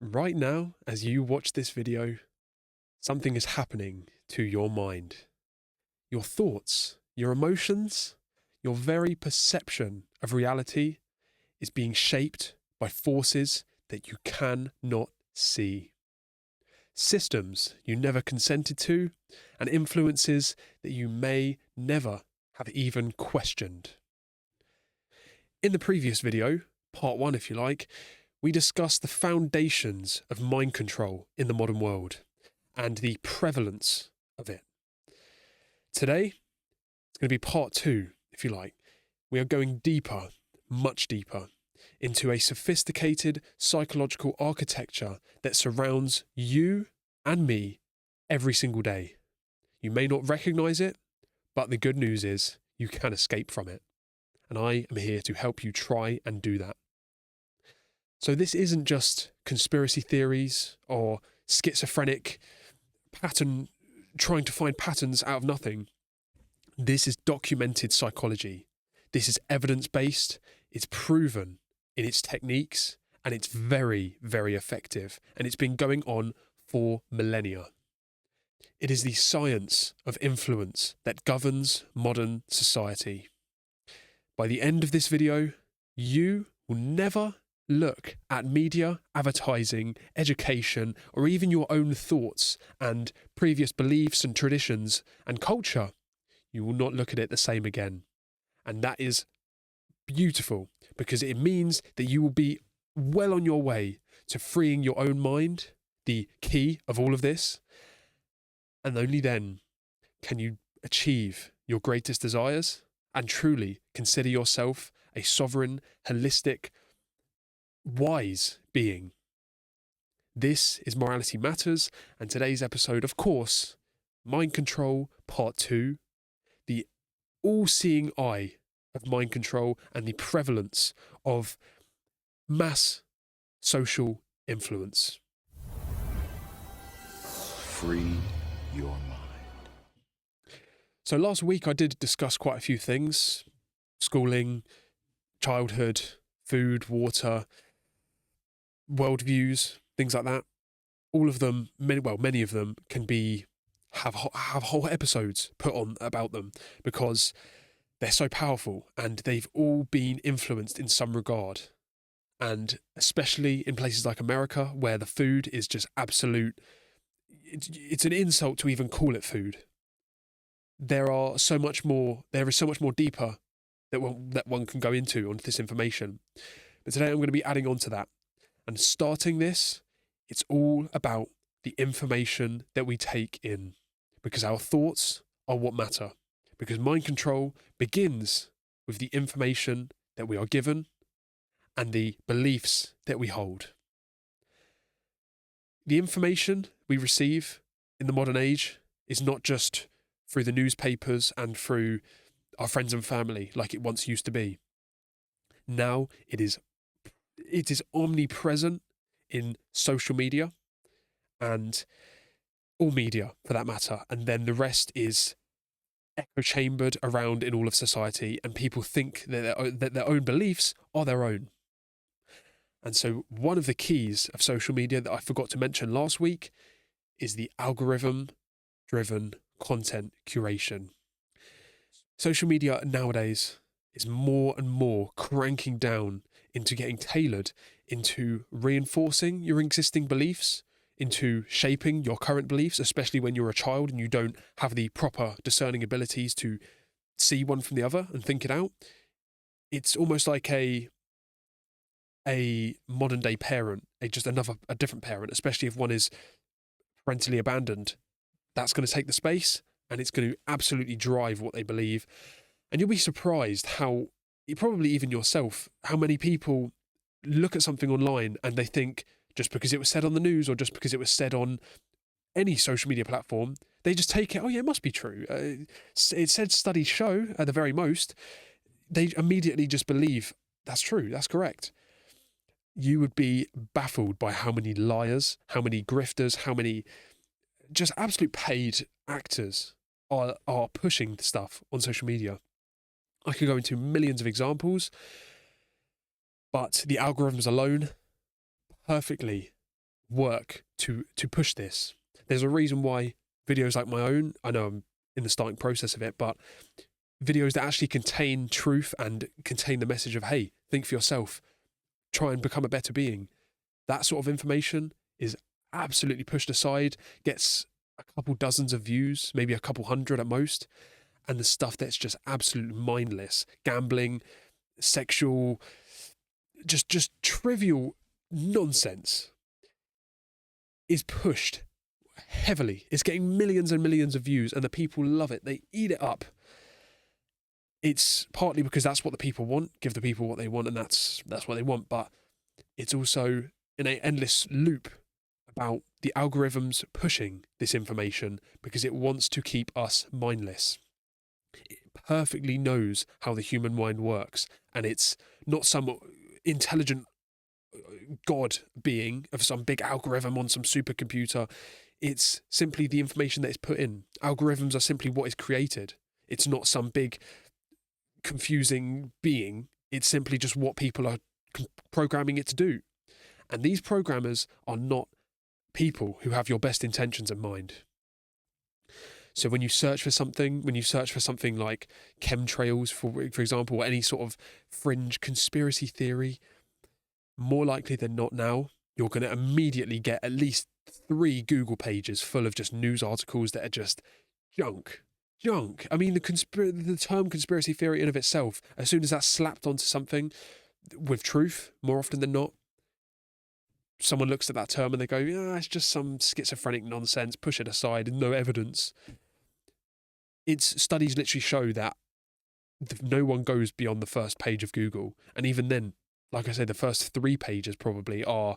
Right now, as you watch this video, something is happening to your mind. Your thoughts, your emotions, your very perception of reality is being shaped by forces that you cannot see. Systems you never consented to, and influences that you may never have even questioned. In the previous video, part 1 if you like, we discussed the foundations of mind control in the modern world and the prevalence of it. Today, it's going to be part 2, if you like. We are going deeper, much deeper, into a sophisticated psychological architecture that surrounds you and me every single day. You may not recognize it, but the good news is you can escape from it. And I am here to help you try and do that. So this isn't just conspiracy theories or schizophrenic trying to find patterns out of nothing. This is documented psychology. This is evidence-based, it's proven in its techniques, and it's very, very effective. And it's been going on for millennia. It is the science of influence that governs modern society. By the end of this video, you will never look at media, advertising, education, or even your own thoughts and previous beliefs and traditions and culture. You will not look at it the same again. And that is beautiful because it means that you will be well on your way to freeing your own mind, the key of all of this. And only then can you achieve your greatest desires and truly consider yourself a sovereign, holistic, wise being. This is Morality Matters, and today's episode, of course, Mind Control Part 2, the all-seeing eye of mind control and the prevalence of mass social influence. Free your mind. So last week I did discuss quite a few things: schooling, childhood, food, water, worldviews, things like that. All of them, many of them can have whole episodes put on about them because they're so powerful and they've all been influenced in some regard. And especially in places like America, where the food is just absolute, it's an insult to even call it food. There is so much more deeper that one can go into on this information. But today I'm going to be adding on to that. And starting this, it's all about the information that we take in, because our thoughts are what matter. Because mind control begins with the information that we are given and the beliefs that we hold. The information we receive in the modern age is not just through the newspapers and through our friends and family like it once used to be. Now it is omnipresent in social media and all media for that matter. And then the rest is echo chambered around in all of society, and people think that their own beliefs are their own. And so one of the keys of social media that I forgot to mention last week is the algorithm-driven content curation. Social media nowadays is more and more cranking down into getting tailored into reinforcing your existing beliefs, into shaping your current beliefs, especially when you're a child and you don't have the proper discerning abilities to see one from the other and think it out. It's almost like a modern day parent, a different parent, especially if one is parentally abandoned. That's going to take the space and it's going to absolutely drive what they believe. And you'll be surprised how, probably even yourself, how many people look at something online and they think just because it was said on the news or just because it was said on any social media platform, they just take it, oh yeah, it must be true. It said studies show, at the very most, they immediately just believe that's true, that's correct. You would be baffled by how many liars, how many grifters, how many just absolute paid actors are pushing stuff on social media. I could go into millions of examples, but the algorithms alone perfectly work to push this. There's a reason why videos like my own, I know I'm in the starting process of it, but videos that actually contain truth and contain the message of, hey, think for yourself, try and become a better being. That sort of information is absolutely pushed aside, gets a couple dozens of views, maybe a couple hundred at most. And the stuff that's just absolutely mindless, gambling, sexual, just trivial nonsense, is pushed heavily. It's getting millions and millions of views, and the people love it. They eat it up. It's partly because that's what the people want. Give the people what they want, and that's what they want. But it's also in an endless loop about the algorithms pushing this information because it wants to keep us mindless. It perfectly knows how the human mind works, and it's not some intelligent god being of some big algorithm on some supercomputer. It's simply the information that is put in. Algorithms are simply what is created. It's not some big confusing being. It's simply just what people are programming it to do. And these programmers are not people who have your best intentions in mind. So when you search for something like chemtrails, for example, or any sort of fringe conspiracy theory, more likely than not now, you're going to immediately get at least 3 Google pages full of just news articles that are just junk. I mean, the term conspiracy theory in of itself, as soon as that's slapped onto something with truth, more often than not, someone looks at that term and they go, yeah, it's just some schizophrenic nonsense, push it aside, no evidence. Its studies literally show that no one goes beyond the first page of Google. And even then, like I said, the first 3 pages probably are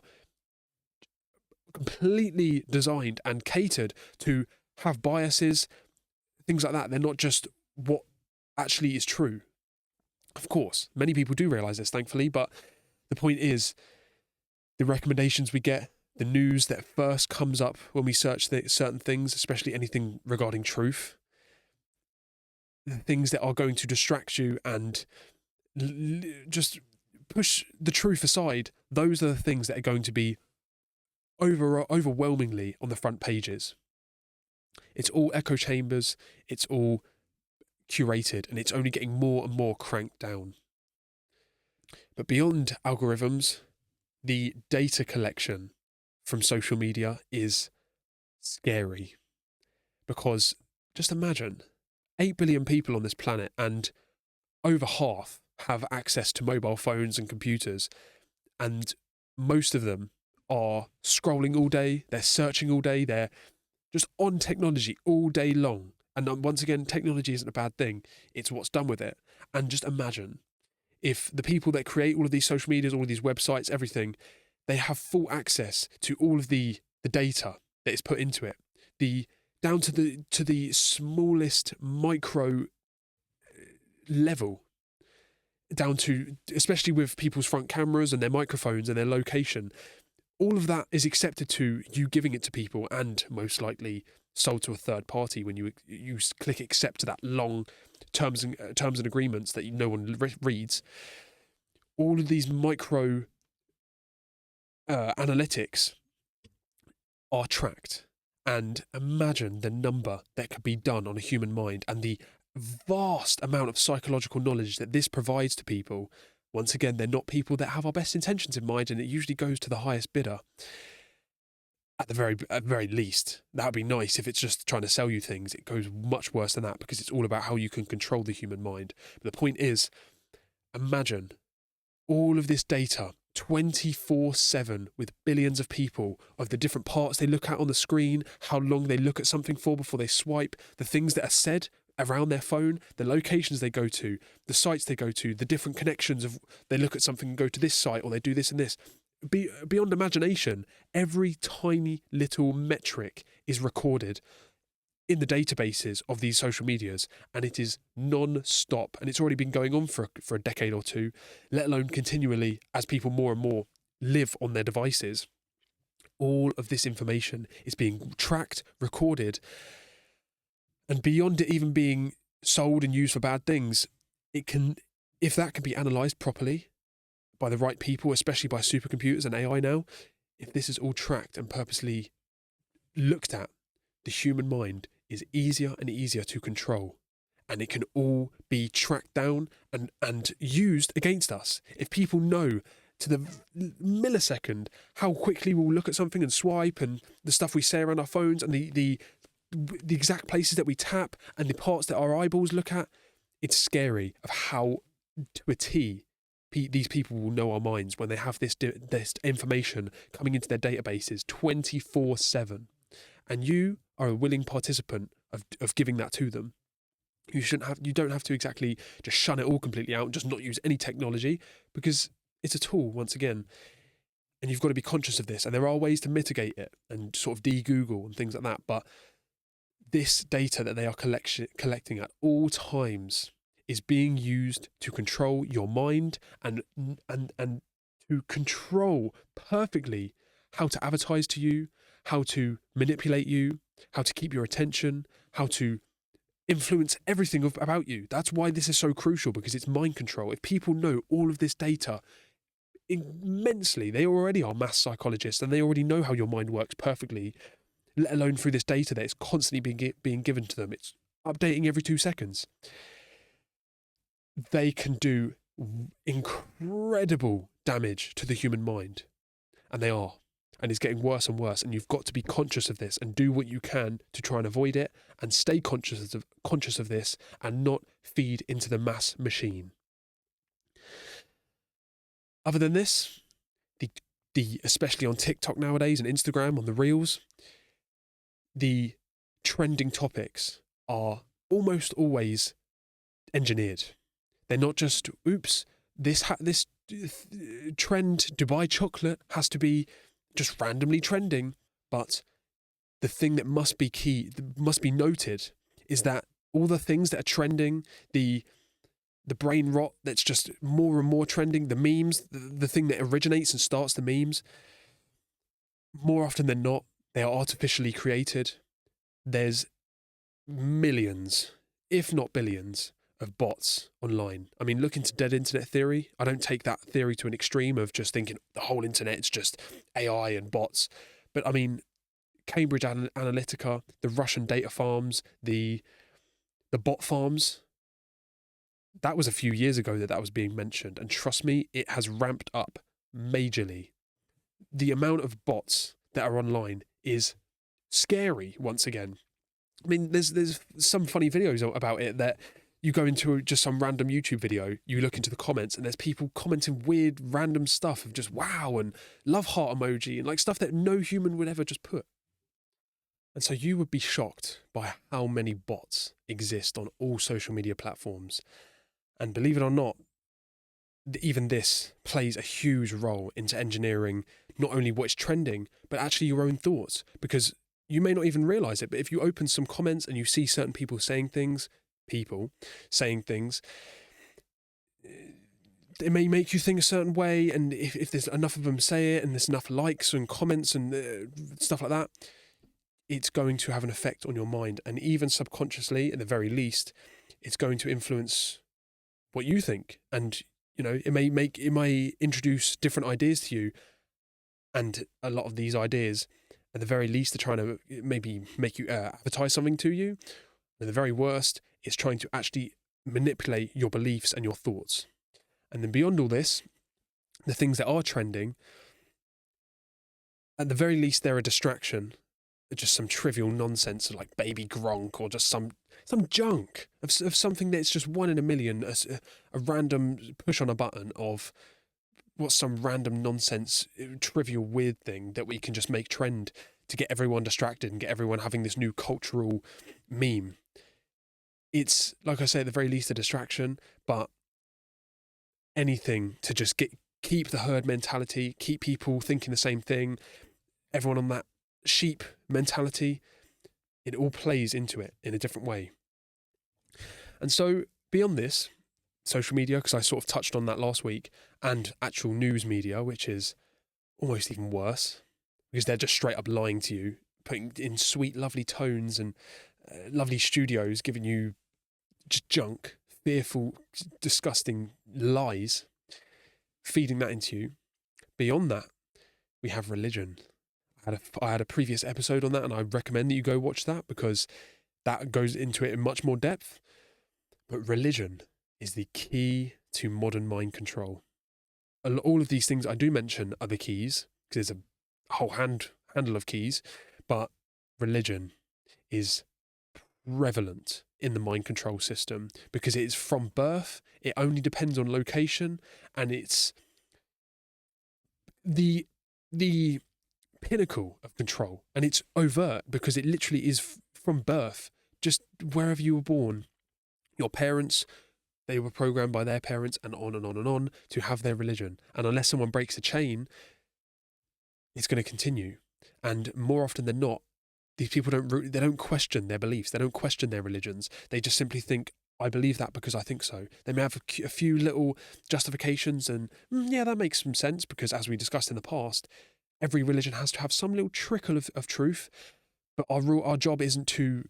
completely designed and catered to have biases, things like that. They're not just what actually is true. Of course, many people do realise this, thankfully, but the point is, the recommendations we get, the news that first comes up when we search certain things, especially anything regarding truth, the things that are going to distract you and just push the truth aside, those are the things that are going to be overwhelmingly on the front pages. It's all echo chambers, it's all curated, and it's only getting more and more cranked down. But beyond algorithms, the data collection from social media is scary. Because just imagine 8 billion people on this planet, and over half have access to mobile phones and computers, and most of them are scrolling all day, they're searching all day, they're just on technology all day long. And once again, technology isn't a bad thing, it's what's done with it. And just imagine if the people that create all of these social medias, all of these websites, everything, they have full access to all of the data that is put into it, down to the smallest micro level, down to, especially with people's front cameras and their microphones and their location. All of that is accepted to you giving it to people, and most likely sold to a third party when you click accept to that long terms and agreements that no one reads. All of these micro analytics are tracked, and imagine the number that could be done on a human mind and the vast amount of psychological knowledge that this provides to people. Once again, they're not people that have our best intentions in mind, and it usually goes to the highest bidder. At the very least, that would be nice. If it's just trying to sell you things, it goes much worse than that, because it's all about how you can control the human mind. But the point is, imagine all of this data 24/7 with billions of people, of the different parts they look at on the screen, how long they look at something for before they swipe, the things that are said around their phone, the locations they go to, the sites they go to, the different connections of they look at something and go to this site, or they do this and this. Beyond imagination, every tiny little metric is recorded in the databases of these social medias, and it is non-stop, and it's already been going on for a decade or two, let alone continually as people more and more live on their devices. All of this information is being tracked, recorded, and beyond it even being sold and used for bad things, if that can be analysed properly by the right people, especially by supercomputers and AI now, if this is all tracked and purposely looked at, the human mind is easier and easier to control. And it can all be tracked down and used against us. If people know to the millisecond how quickly we'll look at something and swipe, and the stuff we say around our phones, and the exact places that we tap and the parts that our eyeballs look at, it's scary of how to a T these people will know our minds when they have this information coming into their databases 24/7. And you are a willing participant of giving that to them. You don't have to exactly just shun it all completely out and just not use any technology, because it's a tool, once again, and you've got to be conscious of this. And there are ways to mitigate it and sort of de-Google and things like that. But this data that they are collecting at all times is being used to control your mind and to control perfectly how to advertise to you, how to manipulate you, how to keep your attention, how to influence everything about you. That's why this is so crucial, because it's mind control. If people know all of this data immensely, they already are mass psychologists and they already know how your mind works perfectly, let alone through this data that is constantly being given to them. It's updating every 2 seconds. They can do incredible damage to the human mind, and they are. And it's getting worse and worse, and you've got to be conscious of this and do what you can to try and avoid it, and stay conscious of this and not feed into the mass machine. Other than this, the especially on TikTok nowadays and Instagram, on the Reels, the trending topics are almost always engineered. They're not just, oops, this trend, Dubai chocolate, has to be just randomly trending. But the thing that must be noted is that all the things that are trending, the brain rot that's just more and more trending, the memes, the thing that originates and starts the memes, more often than not, they are artificially created. There's millions, if not billions, of bots online. I mean, look into dead internet theory. I don't take that theory to an extreme of just thinking the whole internet is just AI and bots. But I mean, Cambridge Analytica, the Russian data farms, the bot farms, that was a few years ago that was being mentioned. And trust me, it has ramped up majorly. The amount of bots that are online is scary, once again. I mean, there's some funny videos about it that you go into just some random YouTube video, you look into the comments, and there's people commenting weird random stuff of just wow and love heart emoji and like stuff that no human would ever just put. And so you would be shocked by how many bots exist on all social media platforms. And believe it or not, even this plays a huge role into engineering not only what's trending, but actually your own thoughts. Because you may not even realize it, but if you open some comments and you see certain people saying things, it may make you think a certain way. And if there's enough of them say it and there's enough likes and comments and stuff like that, it's going to have an effect on your mind. And even subconsciously, at the very least, it's going to influence what you think. And, you know, it may introduce different ideas to you. And a lot of these ideas, at the very least, are trying to maybe make you advertise something to you. And at the very worst, it's trying to actually manipulate your beliefs and your thoughts. And then beyond all this, the things that are trending, at the very least, they're a distraction. They're just some trivial nonsense like Baby Gronk, or just some junk of something that's just one in a million, a random push on a button of what's some random nonsense, trivial, weird thing that we can just make trend to get everyone distracted and get everyone having this new cultural meme. It's, like I say, at the very least a distraction, but anything to just keep the herd mentality, keep people thinking the same thing, everyone on that sheep mentality, it all plays into it in a different way. And so beyond this, social media, because I sort of touched on that last week, and actual news media, which is almost even worse, because they're just straight up lying to you, putting in sweet, lovely tones and lovely studios, giving you just junk, fearful, disgusting lies, feeding that into you. Beyond that, we have religion. I had a previous episode on that, and I recommend that you go watch that because that goes into it in much more depth. But religion is the key to modern mind control. All of these things I do mention are the keys, because there's a whole handle of keys, but religion is prevalent in the mind control system because it is from birth. It only depends on location, and it's the pinnacle of control, and it's overt because it literally is from birth. Just wherever you were born, your parents, they were programmed by their parents, and on and on and on to have their religion. And unless someone breaks a chain, it's going to continue. And more often than not, these people don't question their beliefs. They don't question their religions. They just simply think, I believe that because I think so. They may have a few little justifications and, yeah, that makes some sense because, as we discussed in the past, every religion has to have some little trickle of truth. But our job isn't to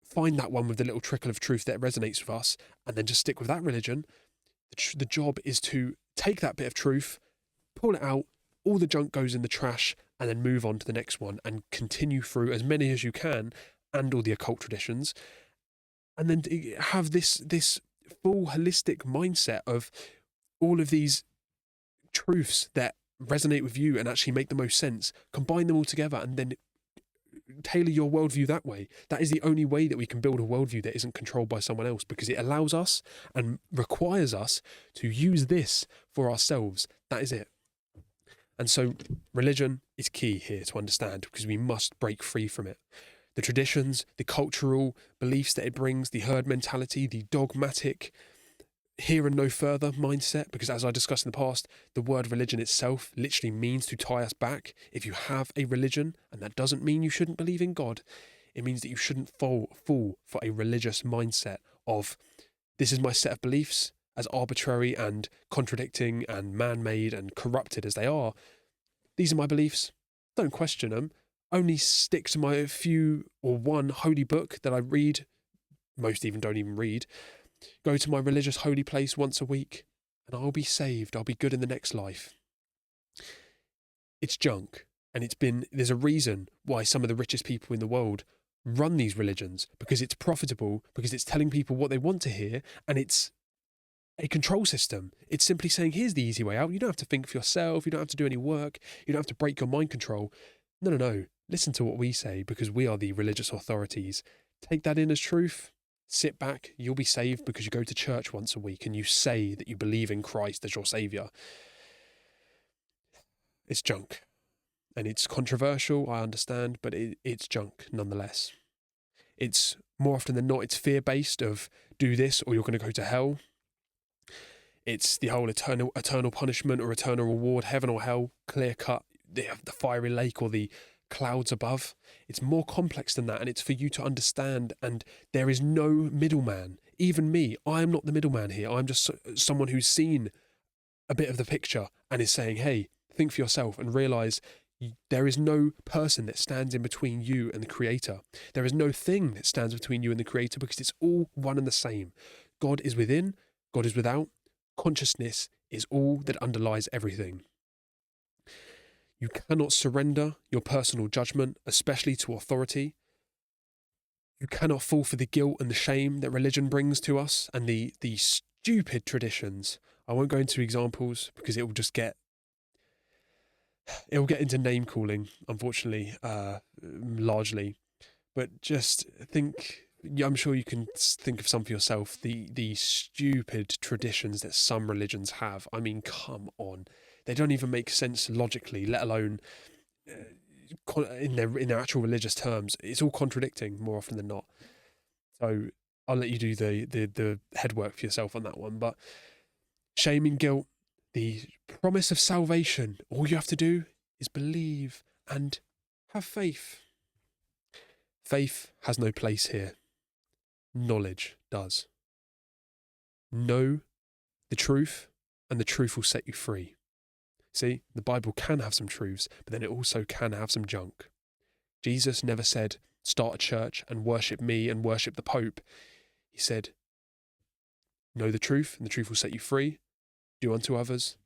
find that one with the little trickle of truth that resonates with us and then just stick with that religion. The job is to take that bit of truth, pull it out, all the junk goes in the trash, and then move on to the next one and continue through as many as you can and all the occult traditions. And then have this full holistic mindset of all of these truths that resonate with you and actually make the most sense, combine them all together, and then tailor your worldview that way. That is the only way that we can build a worldview that isn't controlled by someone else, because it allows us and requires us to use this for ourselves. That is it. And so religion is key here to understand, because we must break free from it. The traditions, the cultural beliefs that it brings, the herd mentality, the dogmatic here and no further mindset, because as I discussed in the past, the word religion itself literally means to tie us back. If you have a religion, and that doesn't mean you shouldn't believe in God, it means that you shouldn't fall for a religious mindset of, this is my set of beliefs, as arbitrary and contradicting and man-made and corrupted as they are. These are my beliefs. Don't question them. Only stick to my few or one holy book that I read. Most even don't even read. Go to my religious holy place once a week, and I'll be saved. I'll be good in the next life. It's junk. And there's a reason why some of the richest people in the world run these religions, because it's profitable, because it's telling people what they want to hear, and it's a control system. It's simply saying, here's the easy way out. You don't have to think for yourself. You don't have to do any work. You don't have to break your mind control. No. Listen to what we say, because we are the religious authorities. Take that in as truth. Sit back. You'll be saved because you go to church once a week and you say that you believe in Christ as your saviour. It's junk. And it's controversial, I understand, but it's junk nonetheless. It's more often than not, it's fear-based of do this or you're going to go to hell. It's the whole eternal punishment or eternal reward, heaven or hell, clear-cut, the fiery lake or the clouds above. It's more complex than that, and it's for you to understand, and there is no middleman. Even me, I am not the middleman here. I'm just someone who's seen a bit of the picture and is saying, hey, think for yourself and realise there is no person that stands in between you and the Creator. There is no thing that stands between you and the Creator, because it's all one and the same. God is within, God is without. Consciousness is all that underlies everything. You cannot surrender your personal judgment, especially to authority. You cannot fall for the guilt and the shame that religion brings to us and the stupid traditions. I won't go into examples because it will get into name calling, unfortunately, largely. But just think, I'm sure you can think of some for yourself, the stupid traditions that some religions have. I mean, come on. They don't even make sense logically, let alone in their actual religious terms. It's all contradicting more often than not. So I'll let you do the headwork for yourself on that one. But shame and guilt, the promise of salvation, all you have to do is believe and have faith. Faith has no place here. Knowledge does. Know the truth, and the truth will set you free. See, the Bible can have some truths, but then it also can have some junk. Jesus never said, start a church and worship me and worship the Pope. He said, know the truth, and the truth will set you free. Do unto others.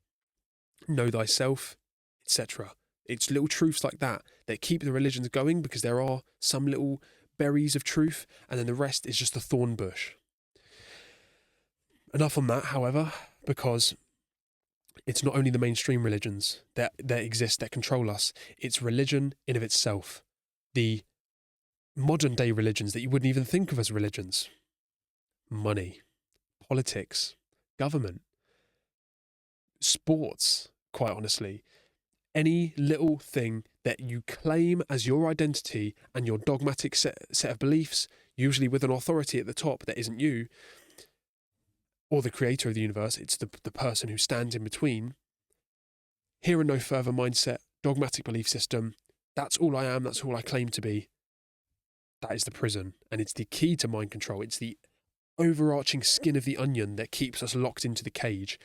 Know thyself, etc. It's little truths like that that keep the religions going, because there are some little berries of truth, and then the rest is just a thorn bush. Enough on that, however, because it's not only the mainstream religions that exist that control us, it's religion in of itself. The modern day religions that you wouldn't even think of as religions. Money, politics, government, sports, quite honestly. Any little thing that you claim as your identity and your dogmatic set of beliefs, usually with an authority at the top that isn't you, or the creator of the universe, it's the person who stands in between. Here and no further mindset, dogmatic belief system, that's all I am, that's all I claim to be. That is the prison, and it's the key to mind control. It's the overarching skin of the onion that keeps us locked into the cage.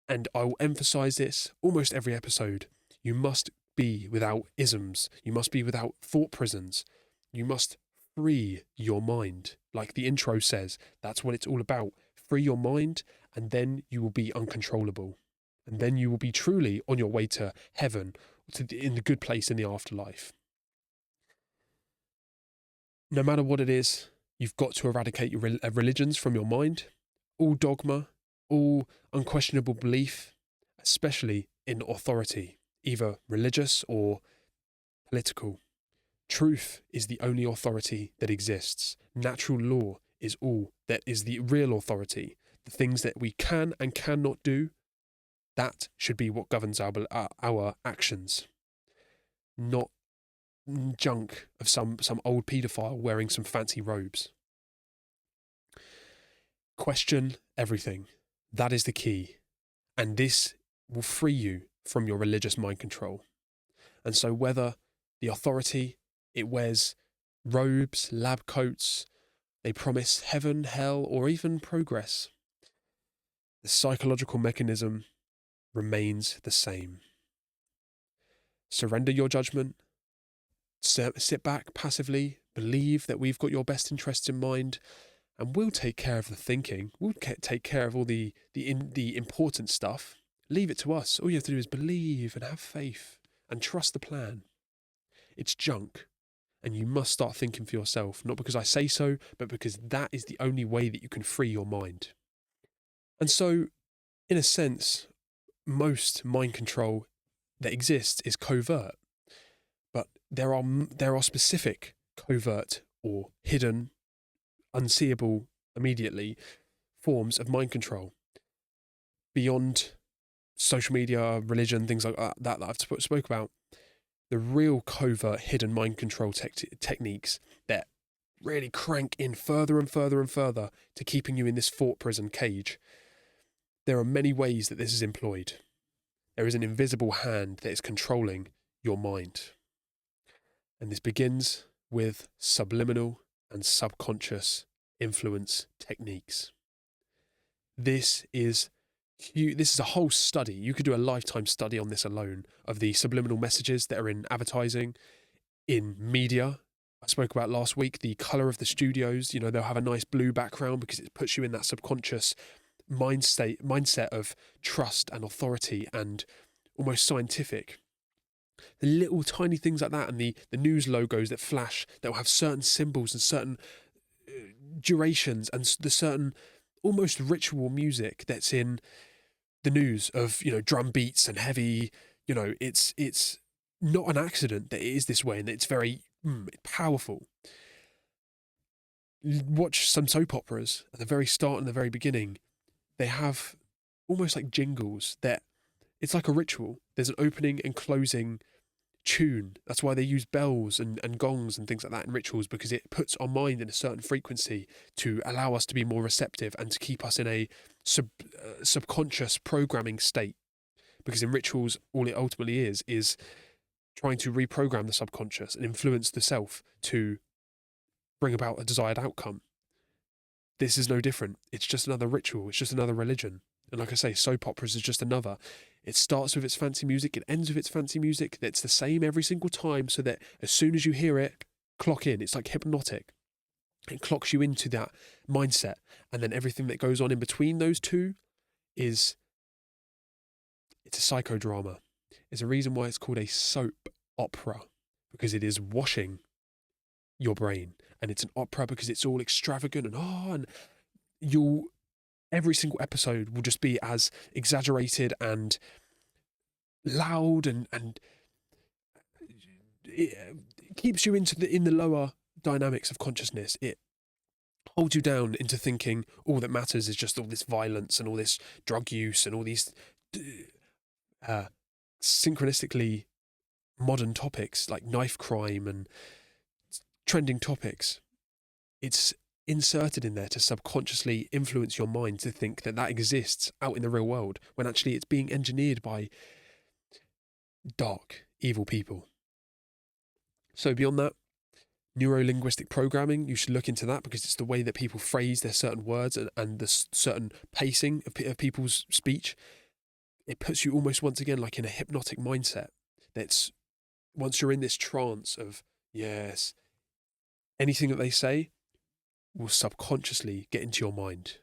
And I will emphasize this almost every episode. You must be without isms. You must be without thought prisons. You must free your mind. Like the intro says, that's what it's all about. Free your mind, and then you will be uncontrollable. And then you will be truly on your way to heaven, in the good place in the afterlife. No matter what it is, you've got to eradicate your religions from your mind. All dogma, all unquestionable belief, especially in authority, either religious or political. Truth is the only authority that exists. Natural law is all that is the real authority. The things that we can and cannot do, that should be what governs our actions. Not junk of some old paedophile wearing some fancy robes. Question everything. That is the key. And this will free you from your religious mind control. And so whether the authority, it wears robes, lab coats, they promise heaven, hell, or even progress, the psychological mechanism remains the same. Surrender your judgment. Sit back passively, believe that we've got your best interests in mind, and we'll take care of the thinking. We'll take care of all the important stuff. Leave it to us. All you have to do is believe and have faith and trust the plan. It's junk, and you must start thinking for yourself, not because I say so, but because that is the only way that you can free your mind. And so, in a sense, most mind control that exists is covert. But there are specific covert or hidden, unseeable immediately forms of mind control beyond social media, religion, things like that I've spoke about. The real covert, hidden mind control techniques that really crank in further and further and further to keeping you in this thought prison cage. There are many ways that this is employed. There is an invisible hand that is controlling your mind. And this begins with subliminal and subconscious influence techniques. This is a whole study. You could do a lifetime study on this alone, of the subliminal messages that are in advertising, in media. I spoke about last week the colour of the studios. They'll have a nice blue background because it puts you in that subconscious mindset of trust and authority and almost scientific. The little tiny things like that, and the news logos that flash, that will have certain symbols and certain durations, and the certain almost ritual music that's in the news of, drum beats and heavy, it's not an accident that it is this way, and that it's very powerful. Watch some soap operas at the very start and the very beginning. They have almost like jingles that it's like a ritual. There's an opening and closing tune. That's why they use bells and gongs and things like that in rituals, because it puts our mind in a certain frequency to allow us to be more receptive and to keep us in a subconscious programming state. Because in rituals, all it ultimately is trying to reprogram the subconscious and influence the self to bring about a desired outcome. This is no different. It's just another ritual. It's just another religion. And like I say, soap operas is just another. It starts with its fancy music. It ends with its fancy music. It's the same every single time, so that as soon as you hear it, clock in. It's like hypnotic. It clocks you into that mindset. And then everything that goes on in between those two it's a psychodrama. There's a reason why it's called a soap opera, because it is washing your brain, and it's an opera because it's all extravagant and every single episode will just be as exaggerated and loud, and it keeps you in the lower dynamics of consciousness. It holds you down into thinking all that matters is just all this violence and all this drug use and all these synchronistically modern topics like knife crime and trending topics. It's inserted in there to subconsciously influence your mind to think that exists out in the real world, when actually it's being engineered by dark, evil people. So beyond that, neuro-linguistic programming, you should look into that, because it's the way that people phrase their certain words and the certain pacing of people's speech. It puts you almost, once again, like in a hypnotic mindset. That's, once you're in this trance of, yes, anything that they say will subconsciously get into your mind.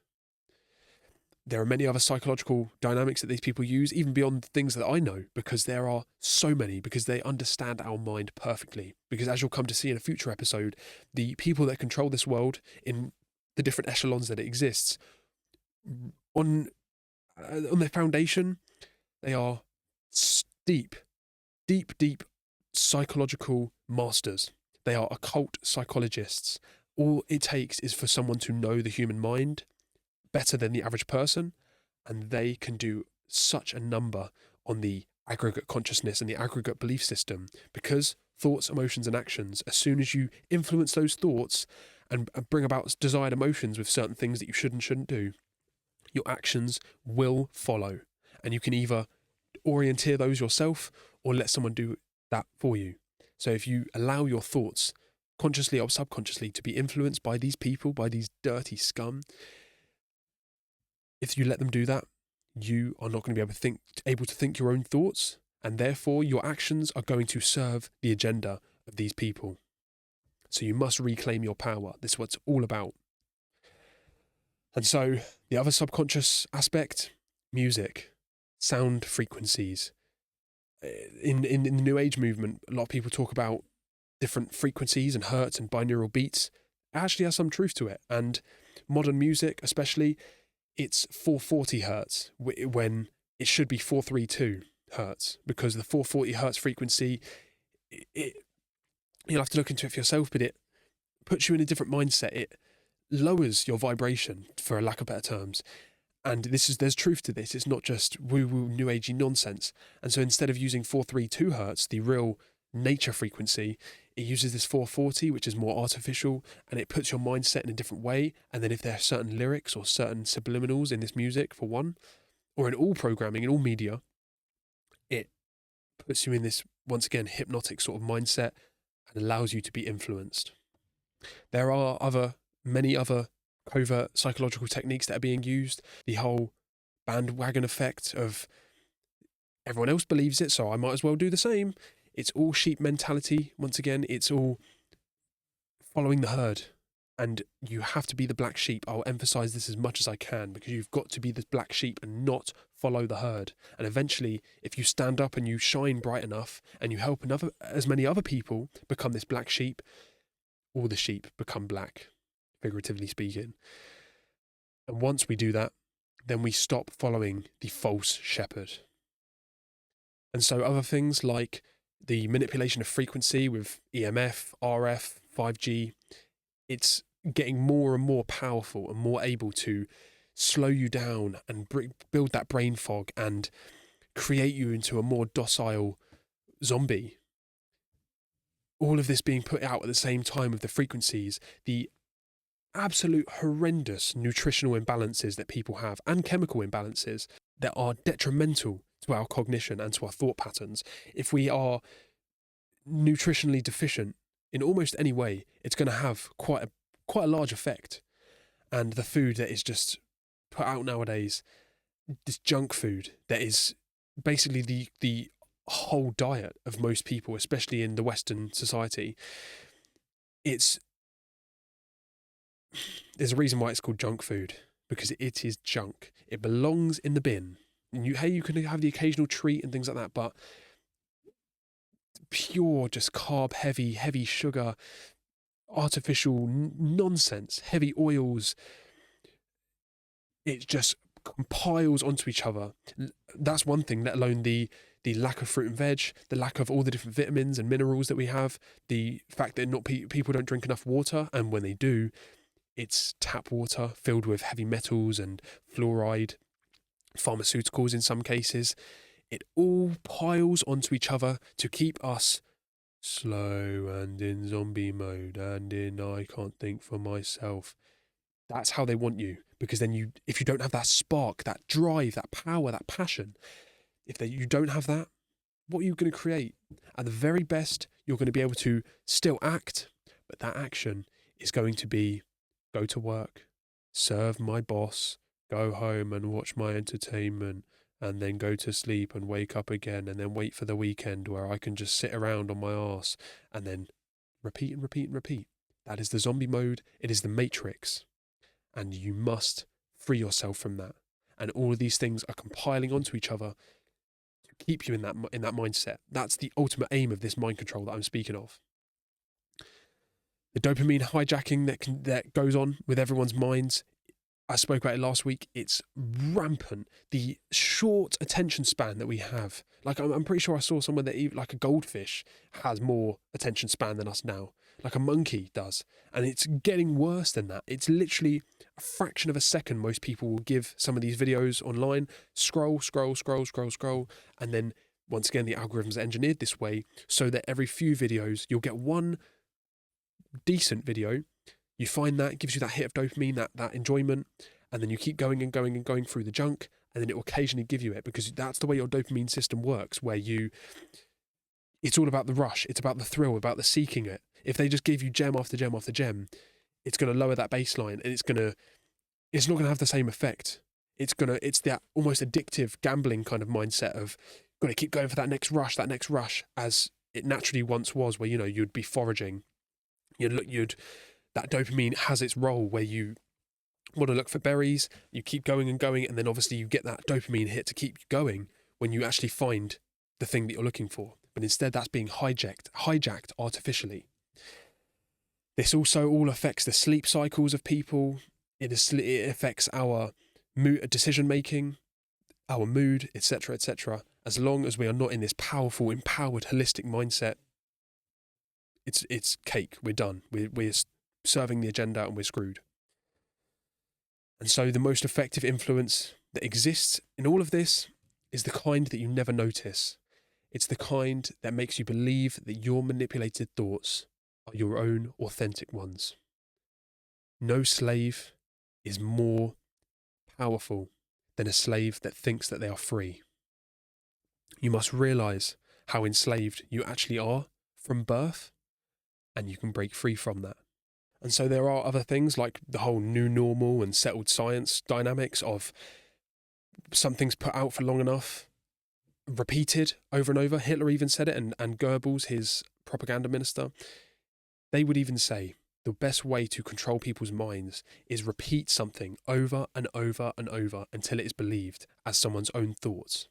There are many other psychological dynamics that these people use, even beyond things that I know, because there are so many, because they understand our mind perfectly. Because as you'll come to see in a future episode, the people that control this world in the different echelons that it exists, on their foundation, they are deep psychological masters. They are occult psychologists. All it takes is for someone to know the human mind better than the average person, and they can do such a number on the aggregate consciousness and the aggregate belief system, because thoughts, emotions, and actions, as soon as you influence those thoughts and bring about desired emotions with certain things that you should and shouldn't do, your actions will follow, and you can either orienteer those yourself or let someone do that for you. So if you allow your thoughts, consciously or subconsciously, to be influenced by these people, by these dirty scum, if you let them do that, you are not going to be able to think your own thoughts, and therefore your actions are going to serve the agenda of these people. So you must reclaim your power. This is what it's all about. And so the other subconscious aspect, music, sound frequencies. In the New Age movement, a lot of people talk about different frequencies and hertz and binaural beats. It actually has some truth to it. And modern music, especially, it's 440 hertz when it should be 432 hertz, because the 440 hertz frequency, you'll have to look into it for yourself, but it puts you in a different mindset. It lowers your vibration, for a lack of better terms. And there's truth to this. It's not just woo-woo, new agey nonsense. And so instead of using 432 hertz, the real nature frequency, it uses this 440, which is more artificial, and it puts your mindset in a different way. And then if there are certain lyrics or certain subliminals in this music, for one, or in all programming, in all media, it puts you in this, once again, hypnotic sort of mindset and allows you to be influenced. There are many other covert psychological techniques that are being used. The whole bandwagon effect of everyone else believes it, so I might as well do the same. It's all sheep mentality. Once again, it's all following the herd, and you have to be the black sheep. I'll emphasize this as much as I can, because you've got to be the black sheep and not follow the herd. And eventually, if you stand up and you shine bright enough and you help as many other people become this black sheep, all the sheep become black, figuratively speaking. And once we do that, then we stop following the false shepherd. And so other things like the manipulation of frequency with EMF, RF, 5G, it's getting more and more powerful and more able to slow you down and build that brain fog and create you into a more docile zombie. All of this being put out at the same time with the frequencies, the absolute horrendous nutritional imbalances that people have, and chemical imbalances that are detrimental to our cognition and to our thought patterns. If we are nutritionally deficient in almost any way, it's going to have quite a large effect. And the food that is just put out nowadays, this junk food that is basically the whole diet of most people, especially in the Western society, there's a reason why it's called junk food, because it is junk. It belongs in the bin. And you can have the occasional treat and things like that, but pure, just carb heavy, heavy sugar, artificial nonsense, heavy oils. It just compiles onto each other. That's one thing, let alone the lack of fruit and veg, the lack of all the different vitamins and minerals that we have, the fact that not people don't drink enough water, and when they do, it's tap water filled with heavy metals and fluoride, pharmaceuticals in some cases. It all piles onto each other to keep us slow and in zombie mode and in I can't think for myself. That's how they want you, because then if you don't have that spark, that drive, that power, that passion, you don't have that, what are you going to create? At the very best, you're going to be able to still act, but that action is going to be go to work, serve my boss, go home and watch my entertainment, and then go to sleep and wake up again, and then wait for the weekend where I can just sit around on my arse, and then repeat and repeat and repeat. That is the zombie mode. It is the matrix. And you must free yourself from that. And all of these things are compiling onto each other to keep you in that mindset. That's the ultimate aim of this mind control that I'm speaking of. The dopamine hijacking that goes on with everyone's minds, I spoke about it last week. It's rampant. The short attention span that we have. Like, I'm pretty sure I saw somewhere that like a goldfish has more attention span than us now. Like a monkey does. And it's getting worse than that. It's literally a fraction of a second most people will give some of these videos online. Scroll. And then, once again, the algorithms are engineered this way so that every few videos, you'll get one decent video. You find that, it gives you that hit of dopamine, that enjoyment, and then you keep going and going and going through the junk, and then it will occasionally give you it, because that's the way your dopamine system works, where it's all about the rush, it's about the thrill, about the seeking it. If they just give you gem after gem after gem, it's going to lower that baseline, and it's not going to have the same effect. It's that almost addictive gambling kind of mindset of, got to keep going for that next rush, as it naturally once was, where, you'd be foraging, that dopamine has its role where you want to look for berries, you keep going and going, and then obviously you get that dopamine hit to keep you going when you actually find the thing that you're looking for. But instead, that's being hijacked artificially. This also all affects the sleep cycles of people. It affects our decision making, our mood, etc., etc. As long as we are not in this powerful, empowered, holistic mindset, it's cake. We're done. We're serving the agenda and we're screwed. And so the most effective influence that exists in all of this is the kind that you never notice. It's the kind that makes you believe that your manipulated thoughts are your own authentic ones. No slave is more powerful than a slave that thinks that they are free. You must realize how enslaved you actually are from birth, and you can break free from that. And so there are other things like the whole new normal and settled science dynamics of something's put out for long enough, repeated over and over. Hitler even said it, and Goebbels, his propaganda minister, they would even say the best way to control people's minds is repeat something over and over and over until it is believed as someone's own thoughts.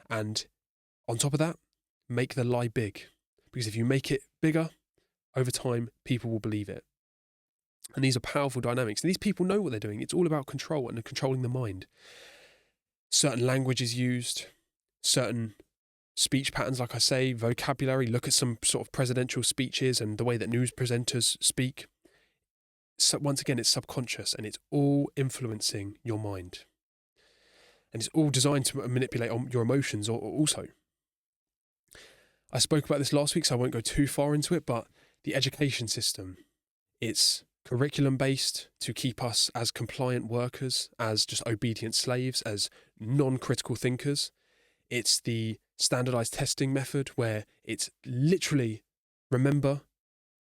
And on top of that, make the lie big. Because if you make it bigger, over time, people will believe it. And these are powerful dynamics. And these people know what they're doing. It's all about control and controlling the mind. Certain language is used, certain speech patterns, like I say, vocabulary. Look at some sort of presidential speeches and the way that news presenters speak. So once again, it's subconscious and it's all influencing your mind. And it's all designed to manipulate your emotions also. I spoke about this last week, so I won't go too far into it, but the education system, it's curriculum-based to keep us as compliant workers, as just obedient slaves, as non-critical thinkers. It's the standardized testing method where it's literally remember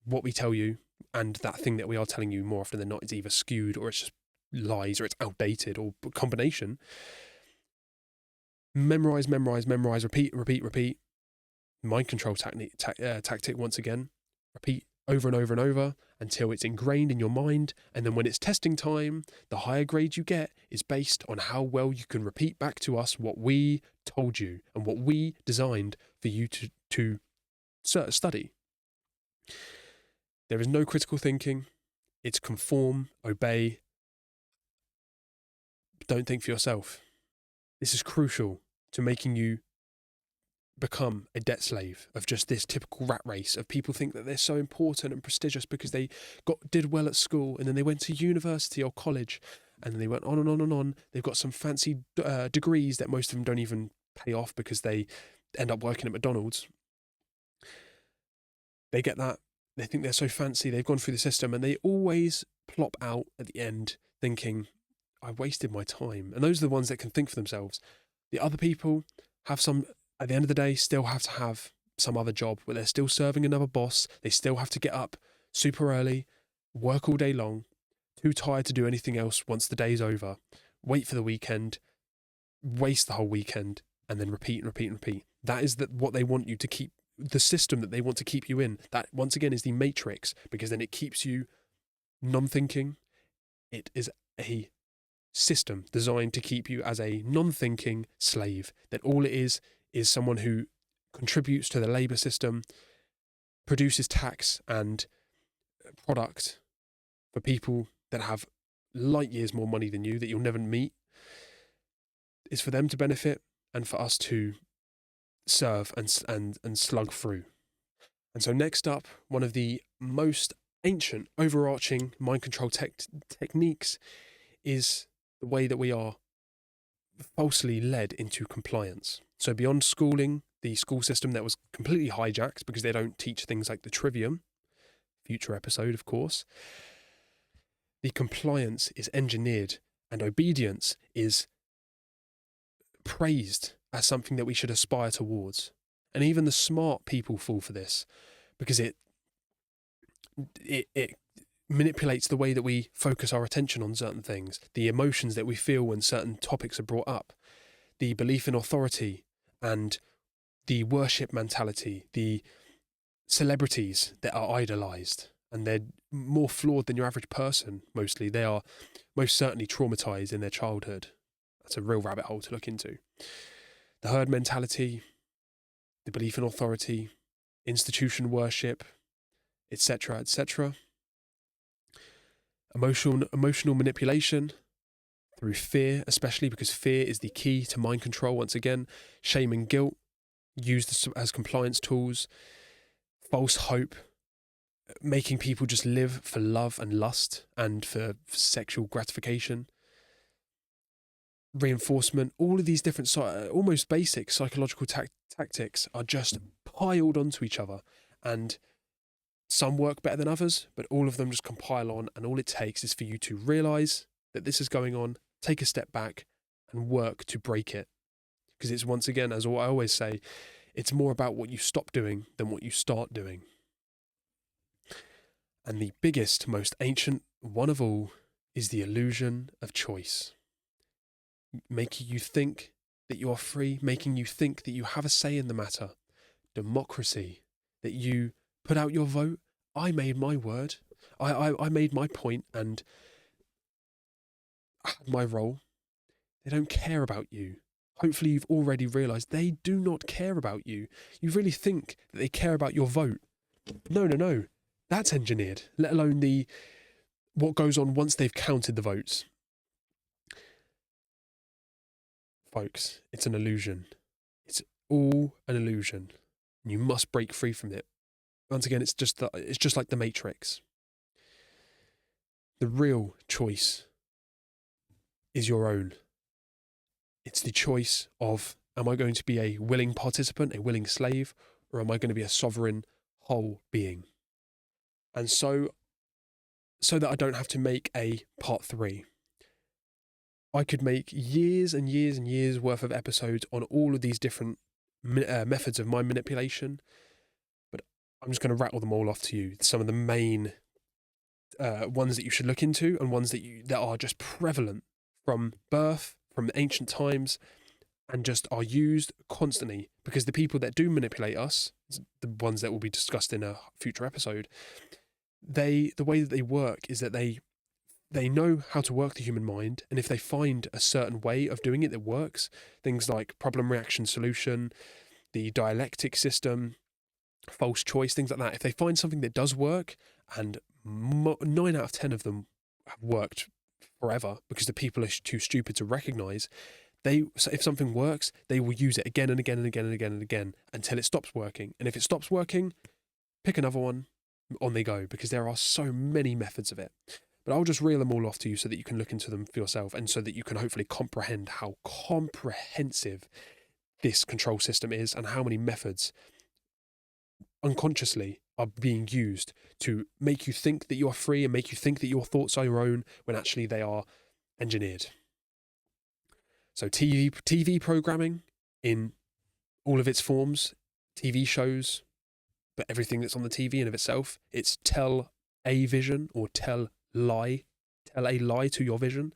what we tell you, and that thing that we are telling you more often than not is either skewed or it's just lies or it's outdated or a combination. Memorize, repeat. Mind control tactic once again. Repeat over and over and over until it's ingrained in your mind. And then when it's testing time, the higher grade you get is based on how well you can repeat back to us what we told you and what we designed for you to study. There is no critical thinking. It's conform, obey, don't think for yourself. This is crucial to making you become a debt slave of just this typical rat race of people think that they're so important and prestigious because they did well at school, and then they went to university or college, and they went on and on and on. They've got some fancy degrees that most of them don't even pay off because they end up working at McDonald's. They get that. They think they're so fancy. They've gone through the system, and they always plop out at the end thinking, I wasted my time. And those are the ones that can think for themselves. The other people have some, at the end of the day, still have to have some other job where they're still serving another boss. They still have to get up super early, work all day long, too tired to do anything else once the day's over, wait for the weekend, waste the whole weekend, and then repeat and repeat and repeat. That is what they want you to keep, the system that they want to keep you in. That, once again, is the matrix, because then it keeps you non-thinking. It is a system designed to keep you as a non-thinking slave, that all it is someone who contributes to the labour system, produces tax and product for people that have light years more money than you, that you'll never meet. Is for them to benefit and for us to serve and slug through. And so next up, one of the most ancient overarching mind control techniques is the way that we are falsely led into compliance. So beyond schooling, the school system that was completely hijacked because they don't teach things like the trivium, future episode of course, the compliance is engineered and obedience is praised as something that we should aspire towards. And even the smart people fall for this because it manipulates the way that we focus our attention on certain things, the emotions that we feel when certain topics are brought up, the belief in authority and the worship mentality, the celebrities that are idolized, and they're more flawed than your average person. Mostly they are most certainly traumatized in their childhood. That's a real rabbit hole to look into. The herd mentality, the belief in authority, institution worship, etc., etc. Emotional manipulation through fear, especially because fear is the key to mind control. Once again, shame and guilt used as compliance tools, false hope, making people just live for love and lust and for sexual gratification, reinforcement. All of these different almost basic psychological tactics are just piled onto each other, and some work better than others, but all of them just compile on, and all it takes is for you to realize that this is going on, take a step back and work to break it. Because it's, once again, as I always say, it's more about what you stop doing than what you start doing. And the biggest, most ancient one of all is the illusion of choice. Making you think that you are free, making you think that you have a say in the matter. Democracy, that you put out your vote. I made my word. I made my point and had my role. They don't care about you. Hopefully you've already realised they do not care about you. You really think that they care about your vote. No. That's engineered, let alone what goes on once they've counted the votes. Folks, it's an illusion. It's all an illusion. You must break free from it. Once again, it's just like the Matrix. The real choice is your own. It's the choice of, am I going to be a willing participant, a willing slave, or am I going to be a sovereign whole being? And so that I don't have to make a part 3, I could make years and years and years worth of episodes on all of these different methods of mind manipulation, but I'm just going to rattle them all off to you. Some of the main ones that you should look into, and ones that are just prevalent from birth, from ancient times, and just are used constantly, because the people that do manipulate us, the ones that will be discussed in a future episode, the way that they work is that they know how to work the human mind, and if they find a certain way of doing it that works, things like problem, reaction, solution, the dialectic system, false choice, things like that. If they find something that does work, and 9 out of 10 of them have worked forever because the people are too stupid to recognize, so if something works, they will use it again and again and again and again and again until it stops working. And if it stops working, pick another one, on they go, because there are so many methods of it. But I'll just reel them all off to you so that you can look into them for yourself, and so that you can hopefully comprehend how comprehensive this control system is and how many methods unconsciously are being used to make you think that you are free and make you think that your thoughts are your own when actually they are engineered. So TV programming in all of its forms, TV shows, but everything that's on the TV in of itself, it's tell a vision or tell a lie to your vision.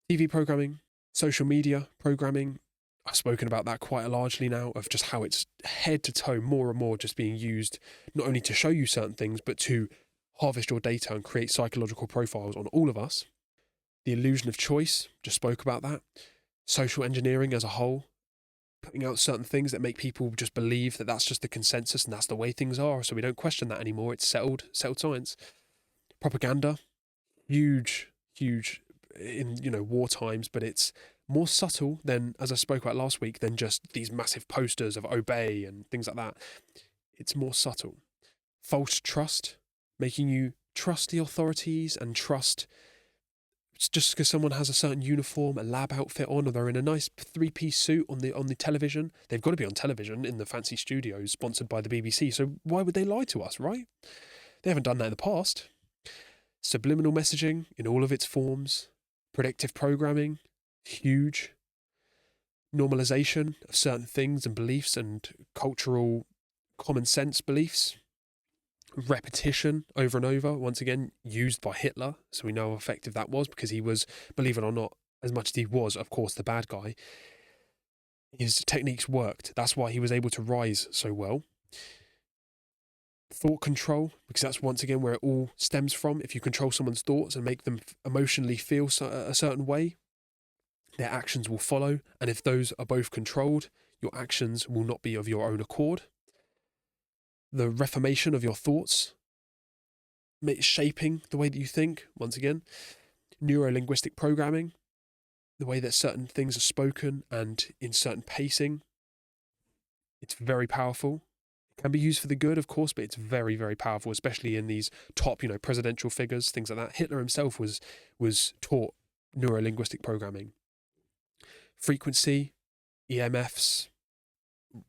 TV programming, social media programming, I've spoken about that quite largely now, of just how it's head to toe more and more just being used not only to show you certain things, but to harvest your data and create psychological profiles on all of us. The illusion of choice, just spoke about that. Social engineering as a whole, putting out certain things that make people just believe that that's just the consensus and that's the way things are, so we don't question that anymore. It's settled science. Propaganda, huge in war times, but it's more subtle than, as I spoke about last week, than just these massive posters of obey and things like that. It's more subtle. False trust, making you trust the authorities and trust just because someone has a certain uniform, a lab outfit on, or they're in a nice 3-piece suit on the television. They've got to be on television in the fancy studios sponsored by the BBC. So why would they lie to us, right? They haven't done that in the past. Subliminal messaging in all of its forms. Predictive programming, huge. Normalisation of certain things and beliefs and cultural common sense beliefs. Repetition over and over, once again used by Hitler, so we know how effective that was, because he was, believe it or not, as much as he was of course the bad guy, his techniques worked. That's why he was able to rise so well. Thought control, because that's once again where it all stems from. If you control someone's thoughts and make them emotionally feel a certain way, their actions will follow, and if those are both controlled, your actions will not be of your own accord. The reformation of your thoughts, shaping the way that you think, once again. Neuro-linguistic programming, the way that certain things are spoken and in certain pacing. It's very powerful. It can be used for the good, of course, but it's very, very powerful, especially in these top, presidential figures, things like that. Hitler himself was taught neuro-linguistic programming. Frequency, EMFs,